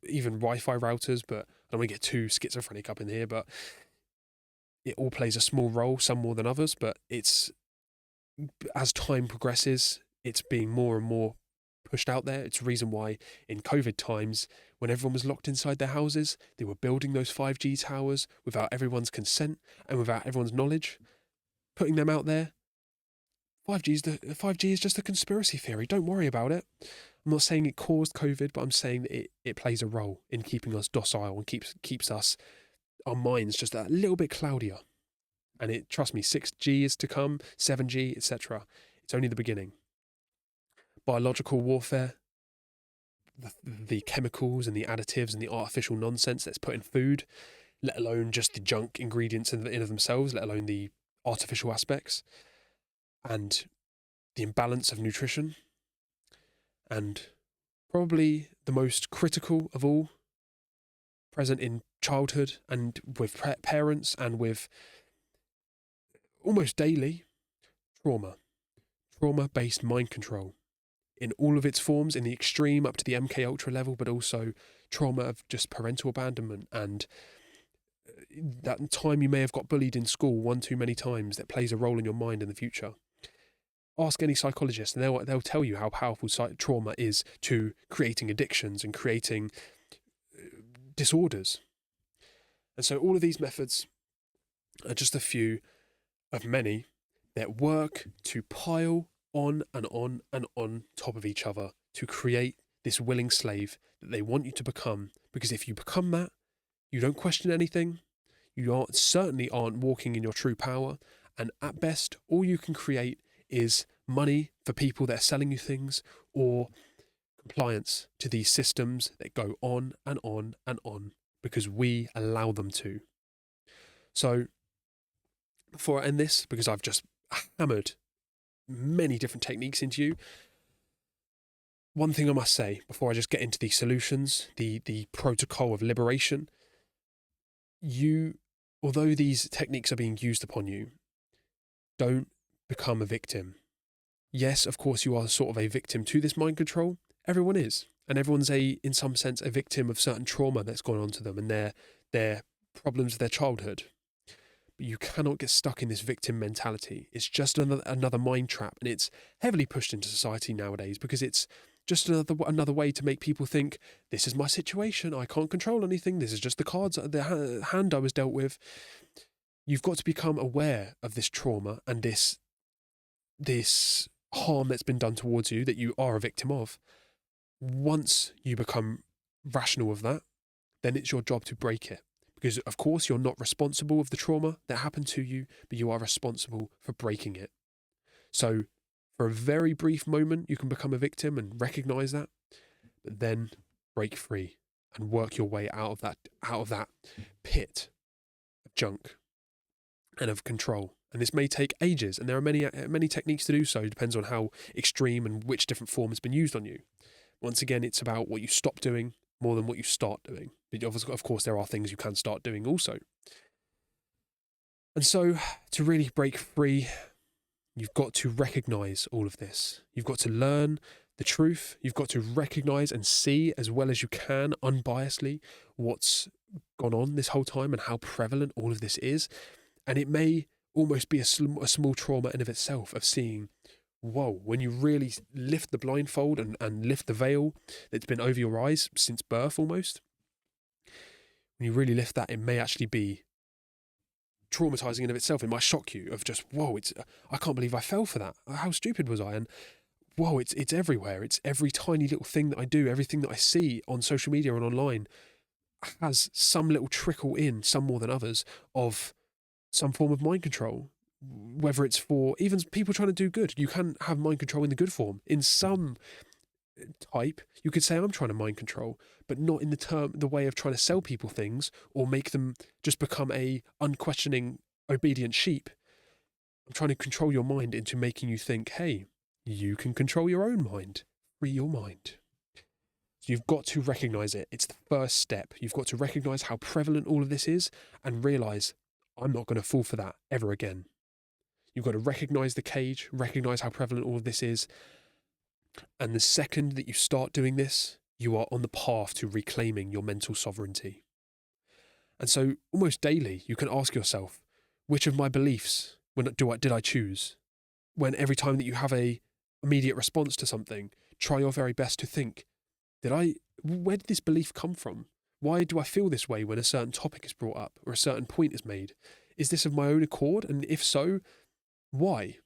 even Wi-Fi routers, but I don't want to get too schizophrenic up in here, but it all plays a small role, some more than others, but it's, as time progresses, it's being more and more pushed out there. It's the reason why in COVID times, when everyone was locked inside their houses, they were building those 5G towers without everyone's consent and without everyone's knowledge, putting them out there. 5G is just a conspiracy theory. Don't worry about it. I'm not saying it caused COVID, but I'm saying that it plays a role in keeping us docile and keeps us, our minds just a little bit cloudier. And trust me, 6G is to come, 7G, etc. It's only the beginning. Biological warfare, the chemicals and the additives and the artificial nonsense that's put in food, let alone just the junk ingredients in of themselves, let alone the artificial aspects, and the imbalance of nutrition. And probably the most critical of all, present in childhood and with parents and with almost daily, trauma-based mind control in all of its forms, in the extreme up to the MK Ultra level, but also trauma of just parental abandonment and that time you may have got bullied in school one too many times that plays a role in your mind in the future. Ask any psychologist and they'll tell you how powerful trauma is to creating addictions and creating disorders. And so all of these methods are just a few of many that work to pile on and on and on top of each other to create this willing slave that they want you to become. Because if you become that, you don't question anything, you certainly aren't walking in your true power, and at best, all you can create is money for people that are selling you things, or compliance to these systems that go on and on and on because we allow them to. So before I end this, because I've just hammered many different techniques into you, one thing I must say before I just get into the solutions, the protocol of liberation, although these techniques are being used upon you, don't become a victim. Yes, of course, you are sort of a victim to this mind control. Everyone is. And everyone's in some sense, a victim of certain trauma that's gone on to them and their problems of their childhood. But you cannot get stuck in this victim mentality. It's just another mind trap, and it's heavily pushed into society nowadays because it's just another way to make people think, this is my situation, I can't control anything, this is just the cards, the hand I was dealt with. You've got to become aware of this trauma and this harm that's been done towards you that you are a victim of. Once you become rational of that, then it's your job to break it. Because, of course, you're not responsible of the trauma that happened to you, but you are responsible for breaking it. So, for a very brief moment, you can become a victim and recognize that, but then break free and work your way out of that pit of junk and of control. And this may take ages, and there are many techniques to do so. It depends on how extreme and which different form has been used on you. Once again, it's about what you stop doing more than what you start doing. But of course, there are things you can start doing also. And so, to really break free, you've got to recognize all of this. You've got to learn the truth. You've got to recognize and see as well as you can, unbiasedly, what's gone on this whole time and how prevalent all of this is. And it may almost be a small trauma in of itself of seeing, whoa, when you really lift the blindfold and lift the veil that's been over your eyes since birth almost, when you really lift that, it may actually be traumatizing in of itself. It might shock you of just, whoa, I can't believe I fell for that. How stupid was I? And whoa, it's everywhere. It's every tiny little thing that I do, everything that I see on social media and online has some little trickle in, some more than others, of some form of mind control. Whether it's for even people trying to do good, you can have mind control in the good form. In some type, you could say I'm trying to mind control, but not in the way of trying to sell people things or make them just become a unquestioning, obedient sheep. I'm trying to control your mind into making you think, hey, you can control your own mind. Free your mind. So you've got to recognize it. It's the first step. You've got to recognize how prevalent all of this is and realize I'm not going to fall for that ever again. You've got to recognize the cage, recognize how prevalent all of this is. And the second that you start doing this, you are on the path to reclaiming your mental sovereignty. And so almost daily, you can ask yourself, which of my beliefs did I choose? When every time that you have a immediate response to something, try your very best to think, where did this belief come from? Why do I feel this way when a certain topic is brought up or a certain point is made? Is this of my own accord? And if so, why?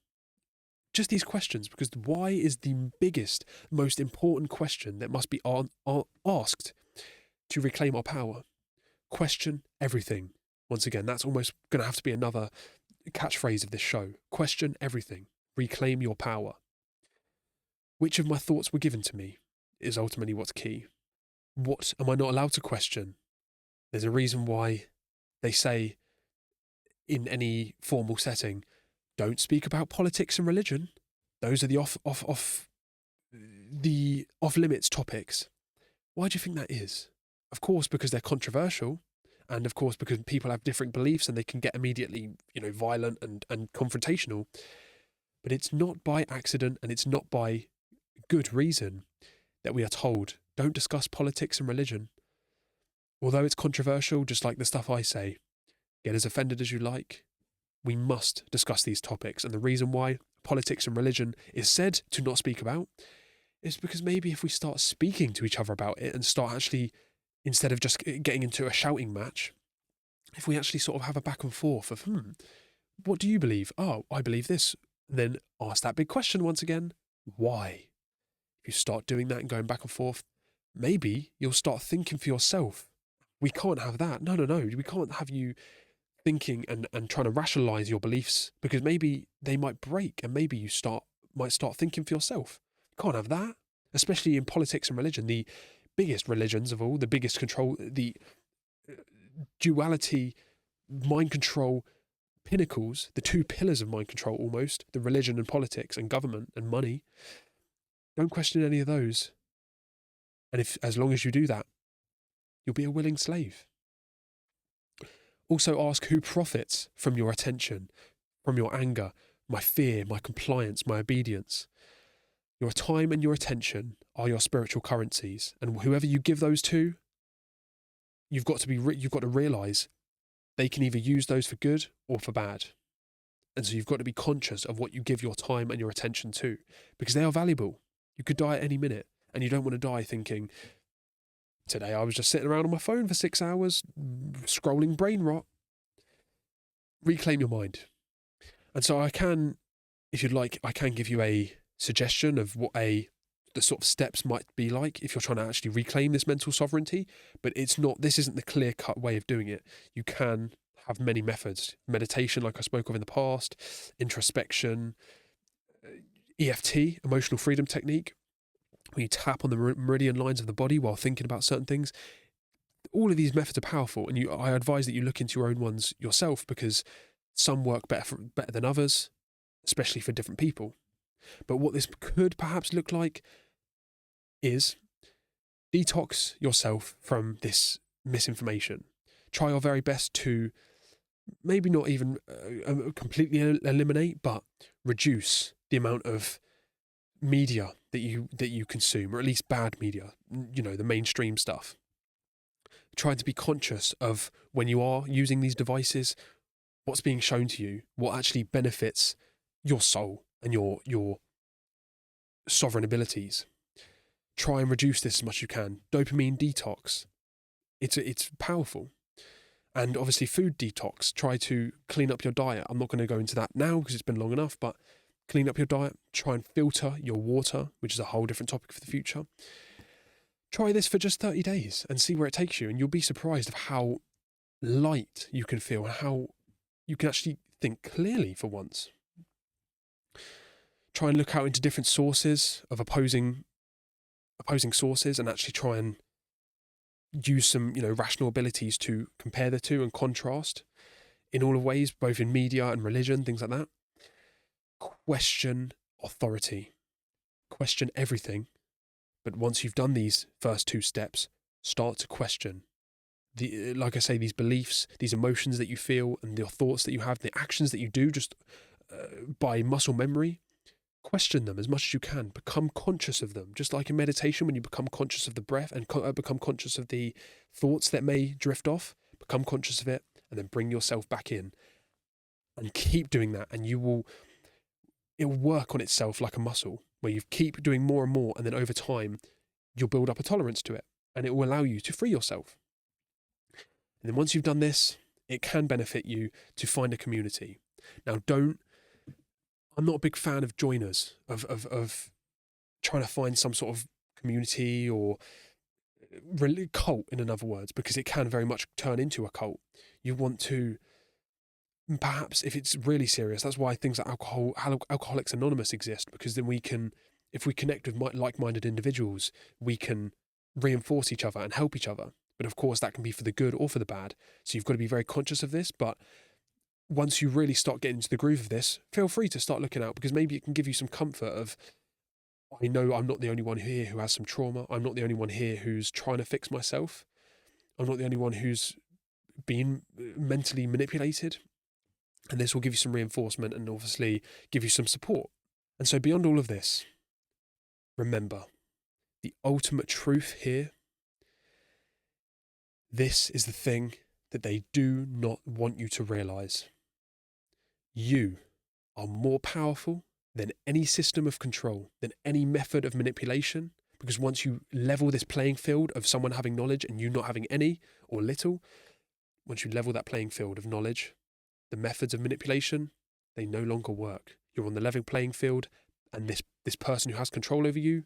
Just these questions, because why is the biggest, most important question that must be asked to reclaim our power. Question everything. Once again, that's almost going to have to be another catchphrase of this show. Question everything. Reclaim your power. Which of my thoughts were given to me is ultimately what's key. What am I not allowed to question? There's a reason why they say in any formal setting, don't speak about politics and religion. Those are the off limits topics. Why do you think that is? Of course, because they're controversial, and of course because people have different beliefs and they can get immediately, violent and confrontational. But it's not by accident and it's not by good reason that we are told, don't discuss politics and religion. Although it's controversial, just like the stuff I say, get as offended as you like, we must discuss these topics. And the reason why politics and religion is said to not speak about is because maybe if we start speaking to each other about it and start actually, instead of just getting into a shouting match, if we actually sort of have a back and forth of, what do you believe? Oh, I believe this. Then ask that big question once again, why? If you start doing that and going back and forth, maybe you'll start thinking for yourself. We can't have that. No. We can't have you thinking and trying to rationalize your beliefs, because maybe they might break and maybe you might start thinking for yourself. You can't have that, especially in politics and religion, the biggest religions of all, the biggest control, the duality, mind control pinnacles, the two pillars of mind control almost, the religion and politics and government and money. Don't question any of those. And if, as long as you do that, you'll be a willing slave. Also ask who profits from your attention, from your anger, my fear, my compliance, my obedience. Your time and your attention are your spiritual currencies, and whoever you give those to, you've got to realize they can either use those for good or for bad. And so you've got to be conscious of what you give your time and your attention to, because they are valuable. You could die at any minute, and you don't want to die thinking, today I was just sitting around on my phone for 6 hours, scrolling brain rot. Reclaim your mind. And so I can, if you'd like, I can give you a suggestion of what the sort of steps might be like if you're trying to actually reclaim this mental sovereignty, but this isn't the clear-cut way of doing it. You can have many methods. Meditation, like I spoke of in the past, introspection, EFT, emotional freedom technique, where you tap on the meridian lines of the body while thinking about certain things. All of these methods are powerful, and I advise that you look into your own ones yourself, because some work better than others, especially for different people. But what this could perhaps look like is detox yourself from this misinformation. Try your very best to maybe not even completely eliminate, but reduce the amount of media that you consume, or at least bad media, the mainstream stuff. Try to be conscious of when you are using these devices, what's being shown to you, what actually benefits your soul and your sovereign abilities. Try and reduce this as much as you can. Dopamine detox. It's powerful. And obviously food detox. Try to clean up your diet. I'm not going to go into that now because it's been long enough, but clean up your diet. Try and filter your water, which is a whole different topic for the future. Try this for just 30 days and see where it takes you, and you'll be surprised of how light you can feel and how you can actually think clearly for once. Try and look out into different sources of opposing sources, and actually try and use some rational abilities to compare the two and contrast in all of ways, both in media and religion, things like that. Question authority. Question everything. But once you've done these first two steps, start to question like I say, these beliefs, these emotions that you feel, and the thoughts that you have, the actions that you do just by muscle memory. Question them as much as you can. Become conscious of them. Just like in meditation, when you become conscious of the breath and become conscious of the thoughts that may drift off, become conscious of it, and then bring yourself back in. And keep doing that, and it will work on itself like a muscle, where you keep doing more and more, and then over time, you'll build up a tolerance to it, and it will allow you to free yourself. And then once you've done this, it can benefit you to find a community. Now, I'm not a big fan of joiners, of trying to find some sort of community or cult, in other words, because it can very much turn into a cult. You want to, perhaps if it's really serious, that's why things like Alcoholics Anonymous exist, because then if we connect with like-minded individuals, we can reinforce each other and help each other. But of course, that can be for the good or for the bad. So you've got to be very conscious of this. But once you really start getting into the groove of this, feel free to start looking out, because maybe it can give you some comfort of, I know I'm not the only one here who has some trauma. I'm not the only one here who's trying to fix myself. I'm not the only one who's been mentally manipulated. And this will give you some reinforcement and obviously give you some support. And so beyond all of this, remember, the ultimate truth here, this is the thing that they do not want you to realize. You are more powerful than any system of control, than any method of manipulation, because once you level this playing field of someone having knowledge and you not having any or little, once you level that playing field of knowledge, the methods of manipulation, they no longer work. You're on the level playing field, and this person who has control over you,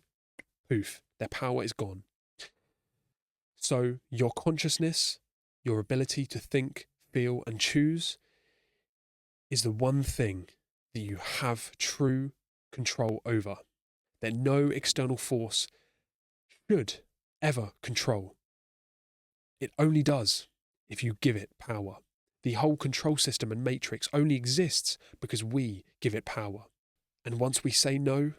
poof, their power is gone. So your consciousness, your ability to think, feel, and choose is the one thing that you have true control over, that no external force should ever control. It only does if you give it power. The whole control system and matrix only exists because we give it power. And once we say no,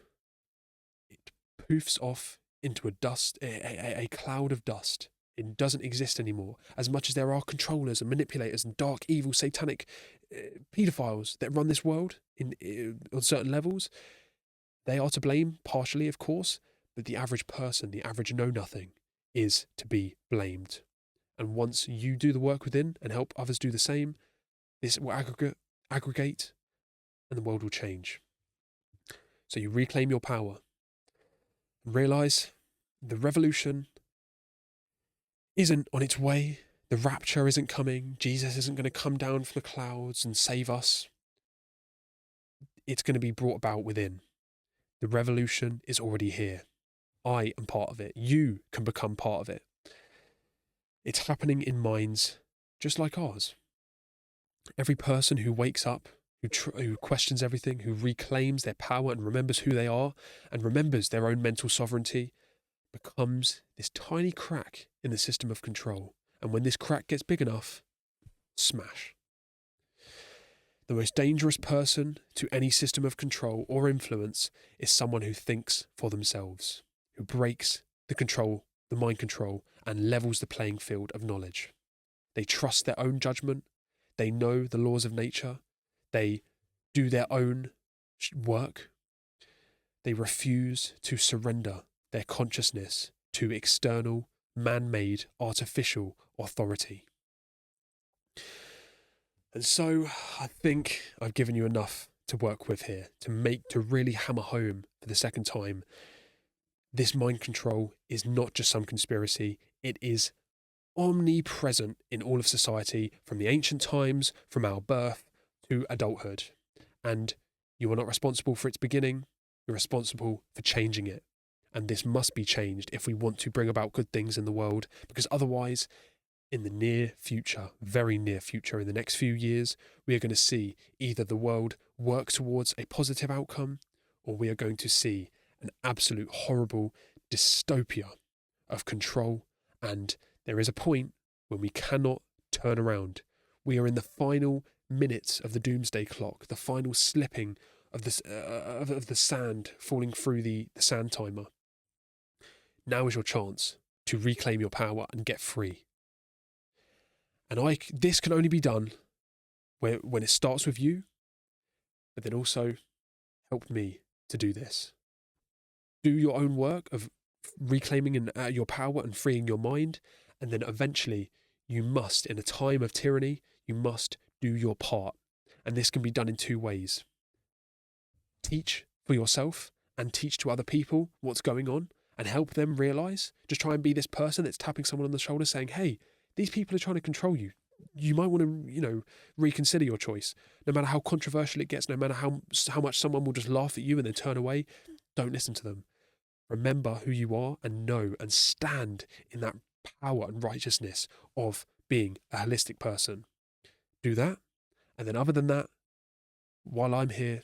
it poofs off into a cloud of dust. It doesn't exist anymore. As much as there are controllers and manipulators and dark, evil, satanic paedophiles that run this world on certain levels, they are to blame, partially, of course, but the average person, the average know-nothing, is to be blamed. And once you do the work within and help others do the same, this will aggregate, and the world will change. So you reclaim your power and realise the revolution isn't on its way. The rapture isn't coming. Jesus isn't going to come down from the clouds and save us. It's going to be brought about within. The revolution is already here. I am part of it. You can become part of it. It's happening in minds just like ours. Every person who wakes up, who questions everything, who reclaims their power and remembers who they are and remembers their own mental sovereignty, becomes this tiny crack in the system of control. And when this crack gets big enough, smash. The most dangerous person to any system of control or influence is someone who thinks for themselves, who breaks the mind control, and levels the playing field of knowledge. They trust their own judgment. They know the laws of nature. They do their own work. They refuse to surrender their consciousness to external, man-made, artificial authority. And so I think I've given you enough to work with here to really hammer home for the second time. This mind control is not just some conspiracy. It is omnipresent in all of society, from the ancient times, from our birth to adulthood. And you are not responsible for its beginning. You're responsible for changing it. And this must be changed if we want to bring about good things in the world, because otherwise, in the near future, very near future, in the next few years, we are going to see either the world work towards a positive outcome, or we are going to see an absolute horrible dystopia of control. And there is a point when we cannot turn around. We are in the final minutes of the doomsday clock, the final slipping of the sand falling through the sand timer. Now is your chance to reclaim your power and get free. And this can only be done when it starts with you, but then also help me to do this. Do your own work of reclaiming your power and freeing your mind, and then eventually you must, in a time of tyranny, you must do your part. And this can be done in two ways. Teach for yourself and teach to other people what's going on and help them realise. Just try and be this person that's tapping someone on the shoulder saying, hey, these people are trying to control you. You might want to, reconsider your choice. No matter how controversial it gets, no matter how much someone will just laugh at you and then turn away, don't listen to them. Remember who you are and know and stand in that power and righteousness of being a holistic person. Do that. And then other than that, while I'm here,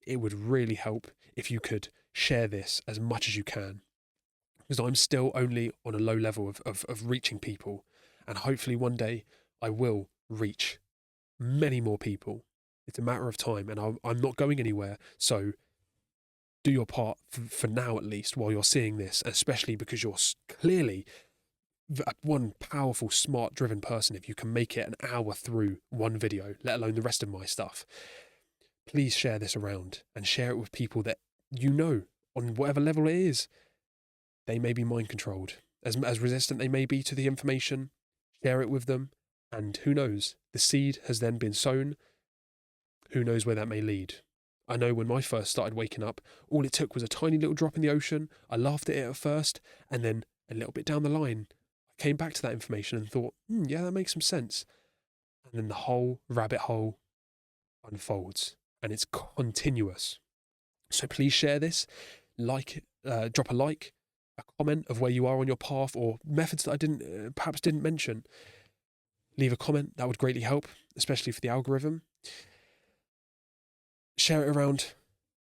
it would really help if you could share this as much as you can. Because I'm still only on a low level of reaching people. And hopefully one day I will reach many more people. It's a matter of time, and I'm not going anywhere. So do your part for now, at least, while you're seeing this, especially because you're clearly one powerful, smart, driven person. If you can make it an hour through one video, let alone the rest of my stuff, please share this around and share it with people that you know, on whatever level it is. They may be mind controlled. As resistant they may be to the information, share it with them, and who knows, the seed has then been sown. Who knows where that may lead. I know when I first started waking up, all it took was a tiny little drop in the ocean. I laughed at it at first, and then a little bit down the line, I came back to that information and thought, yeah, that makes some sense. And then the whole rabbit hole unfolds, and it's continuous. So please share this, drop a like, a comment of where you are on your path, or methods that I perhaps didn't mention. Leave a comment, that would greatly help, especially for the algorithm. Share it around,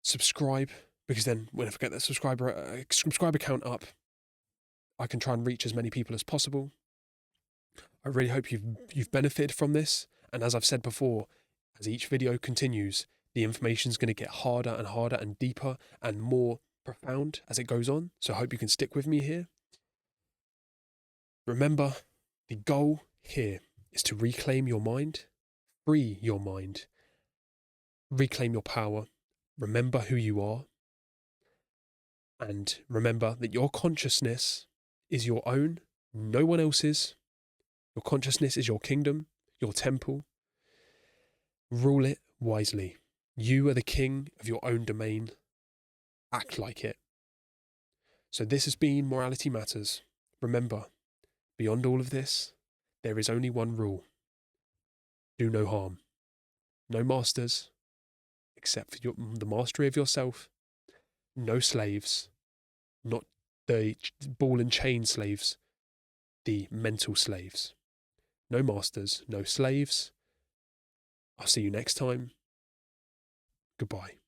subscribe, because then when I get that subscriber count up, I can try and reach as many people as possible. I really hope you've benefited from this. And as I've said before, as each video continues, the information is going to get harder and harder and deeper and more profound as it goes on. So I hope you can stick with me here. Remember, the goal here is to reclaim your mind, free your mind, reclaim your power, remember who you are, and remember that your consciousness is your own, no one else's. Your consciousness is your kingdom, your temple. Rule it wisely. You are the king of your own domain. Act like it. So this has been Morality Matters. Remember, beyond all of this, there is only one rule. Do no harm. No masters, except for the mastery of yourself. No slaves, not the ball and chain slaves, the mental slaves. No masters, no slaves. I'll see you next time. Goodbye.